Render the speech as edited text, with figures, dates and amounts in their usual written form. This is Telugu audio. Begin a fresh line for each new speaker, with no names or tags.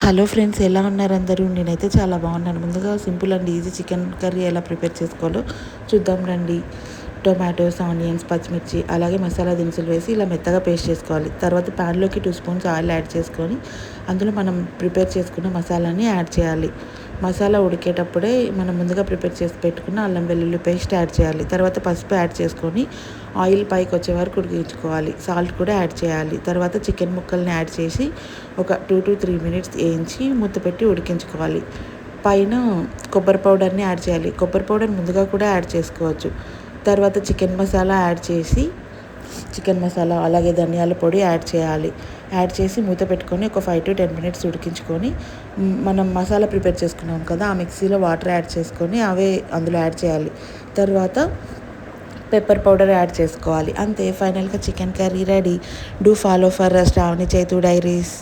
హలో ఫ్రెండ్స్, ఎలా ఉన్నారు అందరూ? నేనైతే చాలా బాగున్నాను. ముందుగా simple and easy chicken curry ఎలా ప్రిపేర్ చేసుకోవాలో చూద్దాం రండి. టొమాటోస్, ఆనియన్స్, పచ్చిమిర్చి అలాగే మసాలా దినుసులు వేసి ఇలా మెత్తగా పేస్ట్ చేసుకోవాలి. తర్వాత ప్యాన్లోకి 2 స్పూన్స్ ఆయిల్ యాడ్ చేసుకొని అందులో మనం ప్రిపేర్ చేసుకున్న మసాలాని యాడ్ చేయాలి. మసాలా ఉడికేటప్పుడే మనం ముందుగా ప్రిపేర్ చేసి పెట్టుకున్న అల్లం వెల్లుల్లి పేస్ట్ యాడ్ చేయాలి. తర్వాత పసుపు యాడ్ చేసుకొని ఆయిల్ పైకి వచ్చే వరకు ఉడికించుకోవాలి. సాల్ట్ కూడా యాడ్ చేయాలి. తర్వాత చికెన్ ముక్కల్ని యాడ్ చేసి ఒక 2 to 3 మినిట్స్ వేయించి మూత పెట్టి ఉడికించుకోవాలి. పైన కొబ్బరి పౌడర్ని యాడ్ చేయాలి. కొబ్బరి పౌడర్ ముందుగా కూడా యాడ్ చేసుకోవచ్చు. తర్వాత చికెన్ మసాలా యాడ్ చేసి చికెన్ మసాలా అలాగే ధనియాల పొడి యాడ్ చేయాలి. యాడ్ చేసి మూత పెట్టుకొని ఒక 5 to 10 మినిట్స్ ఉడికించుకొని మనం మసాలా ప్రిపేర్ చేసుకున్నాం కదా, ఆ మిక్సీలో వాటర్ యాడ్ చేసుకొని అవే అందులో యాడ్ చేయాలి. తర్వాత పెప్పర్ పౌడర్ యాడ్ చేసుకోవాలి. అంతే, ఫైనల్గా chicken curry ready. Do follow for Shravani Chaitu diaries.